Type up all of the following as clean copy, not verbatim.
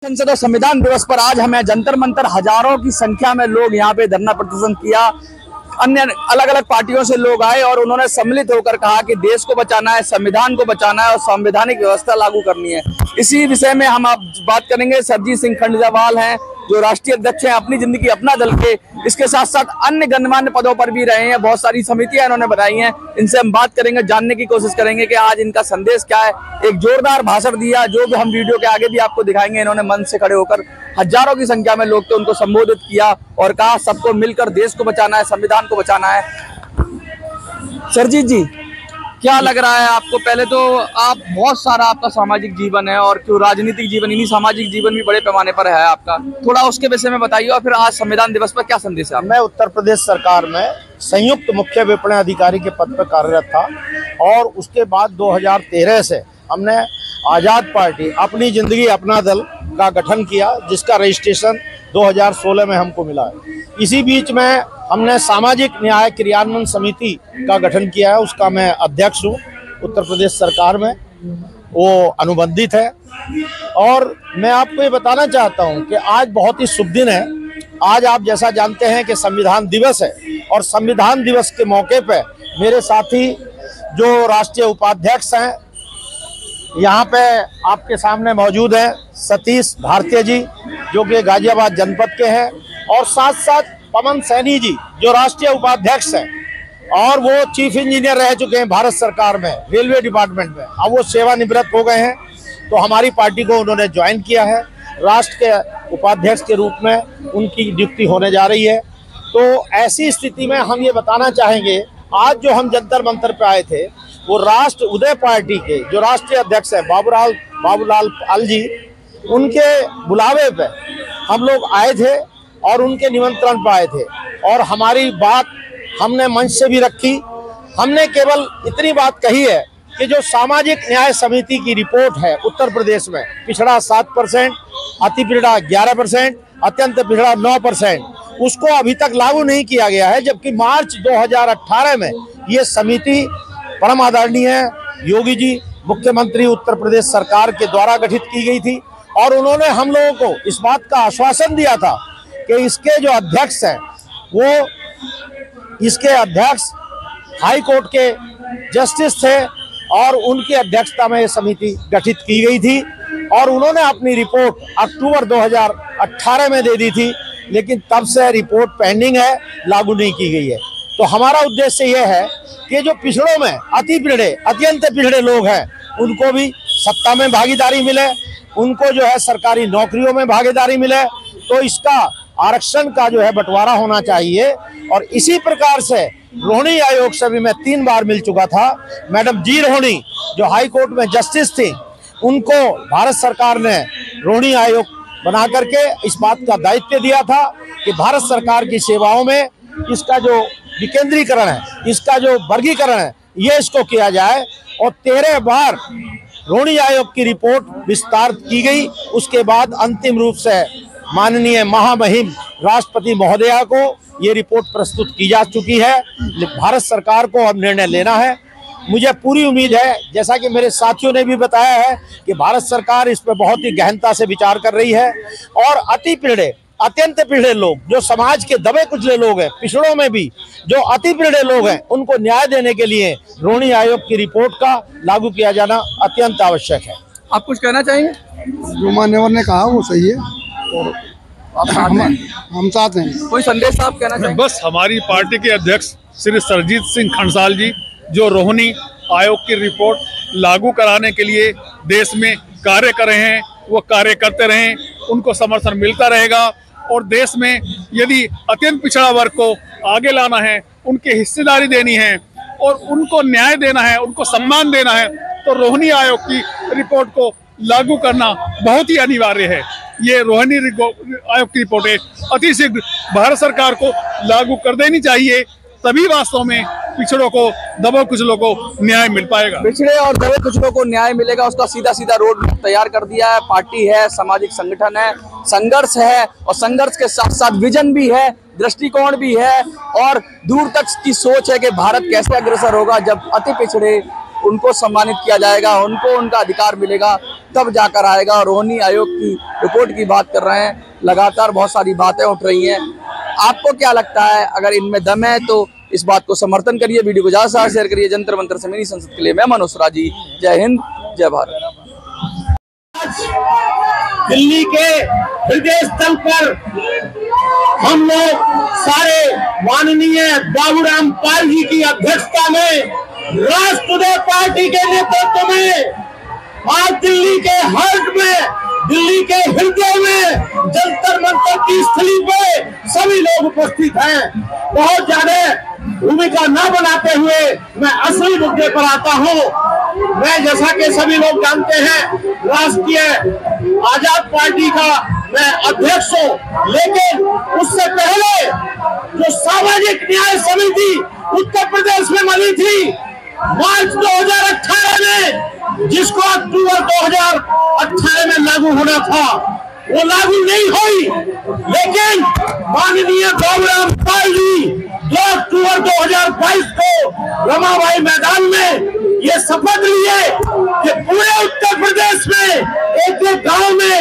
संसद और संविधान दिवस पर आज हमें जंतर मंतर हजारों की संख्या में लोग यहाँ पे धरना प्रदर्शन किया। अन्य अलग अलग पार्टियों से लोग आए और उन्होंने सम्मिलित होकर कहा कि देश को बचाना है, संविधान को बचाना है और संवैधानिक व्यवस्था लागू करनी है। इसी विषय में हम आप बात करेंगे। सरजीत सिंह खंडेलवाल हैं जो राष्ट्रीय अध्यक्ष हैं अपनी जिंदगी अपना दल के, इसके साथ साथ अन्य गणमान्य पदों पर भी रहे हैं। बहुत सारी समितियां इन्होंने बनाई हैं। इनसे हम बात करेंगे, जानने की कोशिश करेंगे कि आज इनका संदेश क्या है। एक जोरदार भाषण दिया जो भी हम वीडियो के आगे भी आपको दिखाएंगे। इन्होंने मंच से खड़े होकर हजारों की संख्या में लोग थे उनको संबोधित किया और कहा सबको मिलकर देश को बचाना है, संविधान को बचाना है। सरजीत जी, क्या लग रहा है आपको? पहले तो आप बहुत सारा आपका सामाजिक जीवन है और क्यों राजनीतिक जीवन, इन्हीं सामाजिक जीवन भी बड़े पैमाने पर है आपका, थोड़ा उसके विषय में बताइए और फिर आज संविधान दिवस पर क्या संदेश है? मैं उत्तर प्रदेश सरकार में संयुक्त मुख्य विपणन अधिकारी के पद पर कार्यरत था और उसके बाद 2013 से हमने आज़ाद पार्टी अपनी जिंदगी अपना दल का गठन किया, जिसका रजिस्ट्रेशन 2016 में हमको मिला है। इसी बीच में हमने सामाजिक न्याय क्रियान्वयन समिति का गठन किया है, उसका मैं अध्यक्ष हूँ उत्तर प्रदेश सरकार में, वो अनुबंधित है। और मैं आपको ये बताना चाहता हूँ कि आज बहुत ही शुभ दिन है। आज आप जैसा जानते हैं कि संविधान दिवस है और संविधान दिवस के मौके पे मेरे साथी जो राष्ट्रीय उपाध्यक्ष हैं यहाँ पे आपके सामने मौजूद हैं, सतीश भारतीय जी जो कि गाजियाबाद जनपद के हैं, और साथ साथ पवन सैनी जी जो राष्ट्रीय उपाध्यक्ष हैं और वो चीफ इंजीनियर रह चुके हैं भारत सरकार में, रेलवे डिपार्टमेंट में। अब वो सेवानिवृत्त हो गए हैं तो हमारी पार्टी को उन्होंने ज्वाइन किया है। राष्ट्र के उपाध्यक्ष के रूप में उनकी नियुक्ति होने जा रही है। तो ऐसी स्थिति में हम ये बताना चाहेंगे, आज जो हम जंतर मंतर पे आए थे वो राष्ट्र उदय पार्टी के जो राष्ट्रीय अध्यक्ष है बाबूलाल पाल जी, उनके बुलावे पे हम लोग आए थे और उनके निमंत्रण पर आए थे और हमारी बात हमने मंच से भी रखी। हमने केवल इतनी बात कही है कि जो सामाजिक न्याय समिति की रिपोर्ट है उत्तर प्रदेश में, पिछड़ा 7%, अति पिछड़ा 11%, अत्यंत पिछड़ा 9%, उसको अभी तक लागू नहीं किया गया है। जबकि मार्च 2018 में ये समिति परम आदरणीय योगी जी मुख्यमंत्री उत्तर प्रदेश सरकार के द्वारा गठित की गई थी और उन्होंने हम लोगों को इस बात का आश्वासन दिया था कि इसके जो अध्यक्ष हैं वो इसके अध्यक्ष हाई कोर्ट के जस्टिस थे और उनकी अध्यक्षता में ये समिति गठित की गई थी और उन्होंने अपनी रिपोर्ट अक्टूबर 2018 में दे दी थी, लेकिन तब से रिपोर्ट पेंडिंग है, लागू नहीं की गई है। तो हमारा उद्देश्य यह है कि जो पिछड़ों में अत्यंत पिछड़े लोग हैं उनको भी सत्ता में भागीदारी मिले, उनको जो है सरकारी नौकरियों में भागीदारी मिले। तो इसका आरक्षण का जो है बंटवारा होना चाहिए। और इसी प्रकार से रोहिणी आयोग से भी मैं 3 बार मिल चुका था। मैडम जी रोहिणी जो हाई कोर्ट में जस्टिस थी, उनको भारत सरकार ने रोहिणी आयोग बना करके इस बात का दायित्व दिया था कि भारत सरकार की सेवाओं में इसका जो विकेंद्रीकरण है, इसका जो वर्गीकरण है, ये इसको किया जाए। और 13 बार रोहिणी आयोग की रिपोर्ट विस्तार की गई। उसके बाद अंतिम रूप से माननीय महामहिम राष्ट्रपति महोदया को ये रिपोर्ट प्रस्तुत की जा चुकी है। भारत सरकार को अब निर्णय लेना है। मुझे पूरी उम्मीद है, जैसा कि मेरे साथियों ने भी बताया है, कि भारत सरकार इस पर बहुत ही गहनता से विचार कर रही है और अत्यंत पिछड़े लोग जो समाज के दबे कुचले लोग हैं, पिछड़ों में भी जो अति पिछड़े लोग हैं, उनको न्याय देने के लिए रोहिणी आयोग की रिपोर्ट का लागू किया जाना अत्यंत आवश्यक है। आप कुछ कहना चाहेंगे? जो मान्यवर ने कहा वो सही है और हम साथ हैं। कोई संदेश आप कहना चाहेंगे? बस हमारी पार्टी के अध्यक्ष श्री सरजीत सिंह खंडेलवाल जी जो रोहिणी आयोग की रिपोर्ट लागू कराने के लिए देश में कार्य कर रहे हैं, वो कार्य करते रहें, उनको समर्थन मिलता रहेगा। और देश में यदि अत्यंत पिछड़ा वर्ग को आगे लाना है, उनकी हिस्सेदारी देनी है और उनको न्याय देना है, उनको सम्मान देना है, तो रोहिणी आयोग की रिपोर्ट को लागू करना बहुत ही अनिवार्य है। ये रोहिणी आयोग की रिपोर्टें अति शीघ्र भारत सरकार को लागू कर देनी चाहिए, तभी वास्तव में पिछड़ों को, दबे कुचलों को न्याय मिल पाएगा। पिछड़े और दबे कुचलों को न्याय मिलेगा, उसका सीधा सीधा रोड तैयार कर दिया है। पार्टी है, सामाजिक संगठन है, संघर्ष है और संघर्ष के साथ साथ विजन भी है, दृष्टिकोण भी है और दूर तक की सोच है कि भारत कैसे अग्रसर होगा जब अति पिछड़े उनको सम्मानित किया जाएगा, उनको उनका अधिकार मिलेगा। तब जाकर आएगा। और रोहिणी आयोग की रिपोर्ट की बात कर रहे हैं, लगातार बहुत सारी बातें उठ रही हैं। आपको क्या लगता है, अगर इनमें दम है तो इस बात को समर्थन करिए, वीडियो को ज्यादा से शेयर करिए। जंतर मंतर से मेरी संसद के लिए मैं मनोज राजी, जय हिंद जय भारत। दिल्ली के हृदय स्थल पर हम लोग सारे माननीय बाबूराम पाल जी की अध्यक्षता में राष्ट्रवादी पार्टी के नेतृत्व में आज दिल्ली के हार्ट में, दिल्ली के हृदय में जंतर मंतर की स्थली पे सभी लोग उपस्थित हैं। बहुत ज्यादा भूमिका न बनाते हुए मैं असली मुद्दे पर आता हूं। मैं जैसा कि सभी लोग जानते हैं राष्ट्रीय आजाद पार्टी का मैं अध्यक्ष हूं, लेकिन उससे पहले जो सामाजिक न्याय समिति उत्तर प्रदेश में बनी थी मार्च 2018 में, जिसको अक्टूबर 2018 में लागू होना था, वो लागू नहीं हुई। लेकिन माननीय बाबूराम पाल जी 2 अक्टूबर 2022 को रमाबाई मैदान में ये शपथ लिए कि पूरे उत्तर प्रदेश में एक एक गांव में,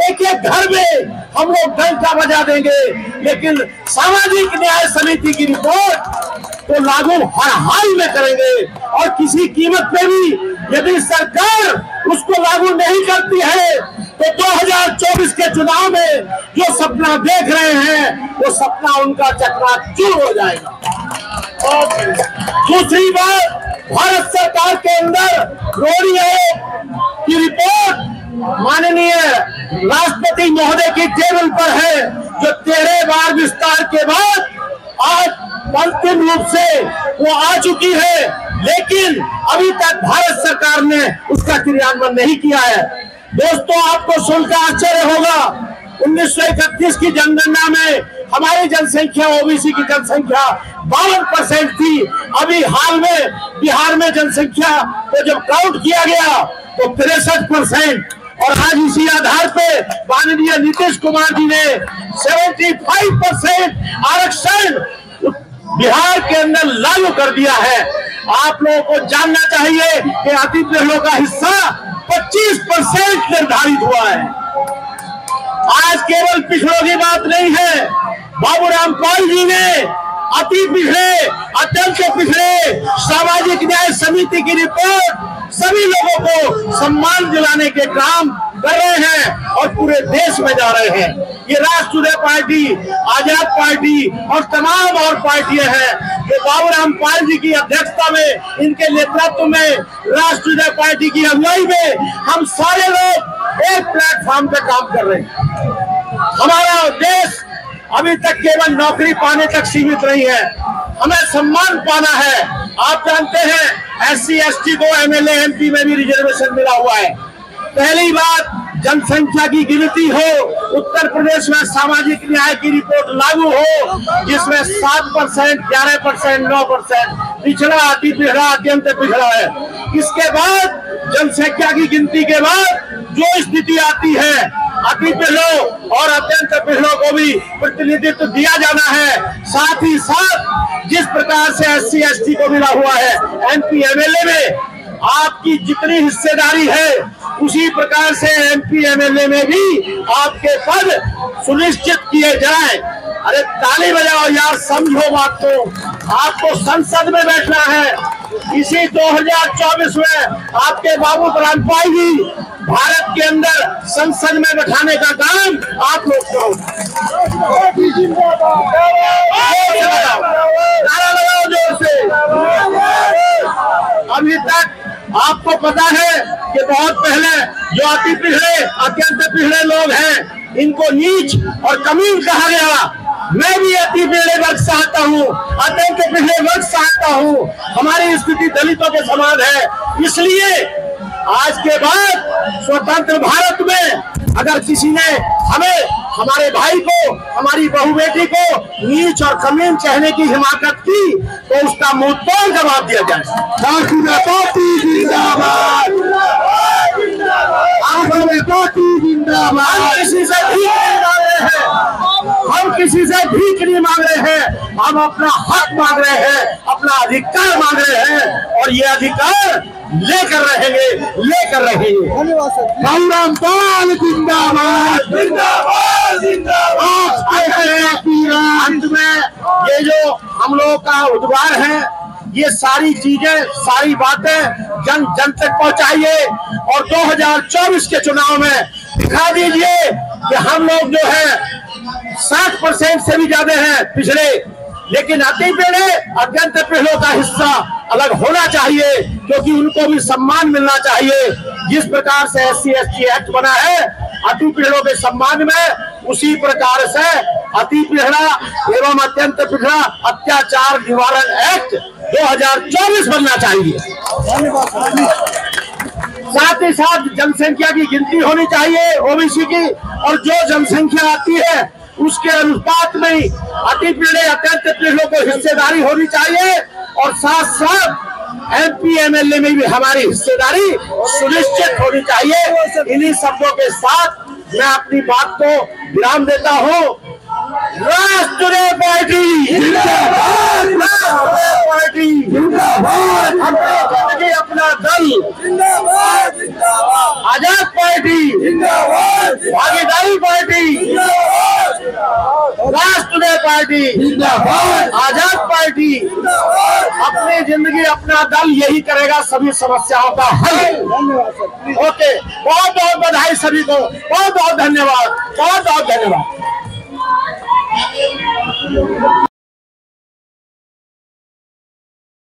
एक एक घर में हम लोग डंका बजा देंगे, लेकिन सामाजिक न्याय समिति की रिपोर्ट तो लागू हर हाल में करेंगे। और किसी कीमत पे भी यदि सरकार उसको लागू नहीं करती है तो 2024 के चुनाव में जो सपना देख रहे हैं वो सपना उनका चकनाचूर हो जाएगा। और दूसरी बात, भारत सरकार के अंदर रोहिणी आयोग की रिपोर्ट माननीय राष्ट्रपति महोदय की टेबल पर है, जो 13 बार विस्तार के बाद आज अंतिम रूप से वो आ चुकी है, लेकिन अभी तक भारत सरकार ने उसका क्रियान्वयन नहीं किया है। दोस्तों, आपको सुनकर आश्चर्य होगा, 1931 की जनगणना में हमारी जनसंख्या, ओबीसी की जनसंख्या 52% थी। अभी हाल में बिहार में जनसंख्या को जब काउंट किया गया तो 63%, और आज इसी आधार पे माननीय नीतीश कुमार जी ने 75% आरक्षण बिहार के अंदर लागू कर दिया है। आप लोगों को जानना चाहिए कि अति पिछड़ों का हिस्सा 25% निर्धारित हुआ है। आज केवल पिछड़ों की बात नहीं है, बाबूराम पाल जी ने अति पिछड़े, अत्यंत पिछड़े सामाजिक न्याय समिति की रिपोर्ट सभी लोगों को सम्मान दिलाने के काम कर रहे हैं और पूरे देश में जा रहे हैं। ये राष्ट्रवादी पार्टी, आजाद पार्टी और तमाम और पार्टियां हैं जो बाबूराम पाल जी की अध्यक्षता में, इनके नेतृत्व में, राष्ट्रवादी पार्टी की अगुवाई में हम सारे लोग एक प्लेटफॉर्म पे काम कर रहे हैं। हमारा देश अभी तक केवल नौकरी पाने तक सीमित नहीं है, हमें सम्मान पाना है। आप जानते हैं SC ST को MLA MP में भी रिजर्वेशन मिला हुआ है। पहली बात, जनसंख्या की गिनती हो, उत्तर प्रदेश में सामाजिक न्याय की रिपोर्ट लागू हो, जिसमें 7%, 11%, 9% पिछड़ा, अति पिछड़ा, अत्यंत पिछड़ा है। इसके बाद जनसंख्या की गिनती के बाद जो स्थिति आती है, अति पिछड़ों और अत्यंत पिछड़ों को भी प्रतिनिधित्व दिया जाना है। साथ ही साथ जिस प्रकार से SC ST को मिला हुआ है MP MLA में, आपकी जितनी हिस्सेदारी है उसी प्रकार से MP MLA में भी आपके पद सुनिश्चित किए जाएं। अरे ताली बजाओ यार, समझो बात को। आपको संसद में बैठना है। इसी 2024 में आपके बाबूराम पाल जी भारत के अंदर संसद में बैठाने का काम आप लोग करो। नारा लगाओ जोर से। अभी तक आपको पता है कि बहुत पहले जो अति पिछड़े, अत्यंत पिछड़े लोग हैं, इनको नीच और कमीन कहा गया। मैं भी अति पिछड़े वर्ग से आता हूँ, अत्यंत पिछड़े वर्ग से आता हूँ। हमारी स्थिति दलितों के समान है। इसलिए आज के बाद स्वतंत्र भारत में अगर किसी ने हमें, हमारे भाई को, हमारी बहू बेटी को नीच और कमीन कहने की हिमाकत की तो उसका मुंह तोड़ जवाब दिया जाए। हम किसी से भीख नहीं मांग रहे हैं, हम अपना हक मांग रहे हैं। अपना अधिकार मांग रहे हैं और ये अधिकार लेकर रहेंगे। धन्यवाद सर। गौरम पाल जिंदाबाद, जिंदाबाद, जिंदाबाद। अंत में ये जो हम लोगों का उद्गार है, ये सारी चीजें, सारी बातें जन जन तक पहुंचाइए और 2024 के चुनाव में दिखा दीजिए कि हम लोग जो है 60% से भी ज्यादा हैं पिछड़े, लेकिन अति पिछड़े अत्यंत पिछड़ों का हिस्सा अलग होना चाहिए, क्योंकि उनको भी सम्मान मिलना चाहिए। जिस प्रकार से SC/ST एक्ट बना है अति पिछड़ों के सम्मान में, उसी प्रकार से अति पिछड़ा एवं अत्यंत पिछड़ा अत्याचार निवारण एक्ट 2024 बनना चाहिए। साथ ही साथ जनसंख्या की गिनती होनी चाहिए OBC की, और जो जनसंख्या आती है उसके अनुपात में ही अति पिछड़े अत्यंत पिछड़ों को हिस्सेदारी होनी चाहिए, और साथ साथ MP MLA में भी हमारी हिस्सेदारी सुनिश्चित होनी चाहिए। इन्हीं शब्दों के साथ मैं अपनी बात को विराम देता हूँ। राष्ट्रीय पार्टी जिंदाबाद, राष्ट्रीय पार्टी जिंदाबाद, अपना दल जिंदाबाद, जिंदाबाद, आजाद पार्टी जिंदाबाद, भागीदारी पार्टी जिंदाबाद, राष्ट्रीय पार्टी जिंदाबाद, आजाद पार्टी जिंदाबाद। अपनी जिंदगी अपना दल यही करेगा सभी समस्याओं का हल। ओके, बहुत बहुत बधाई सभी को, बहुत बहुत धन्यवाद, बहुत बहुत धन्यवाद।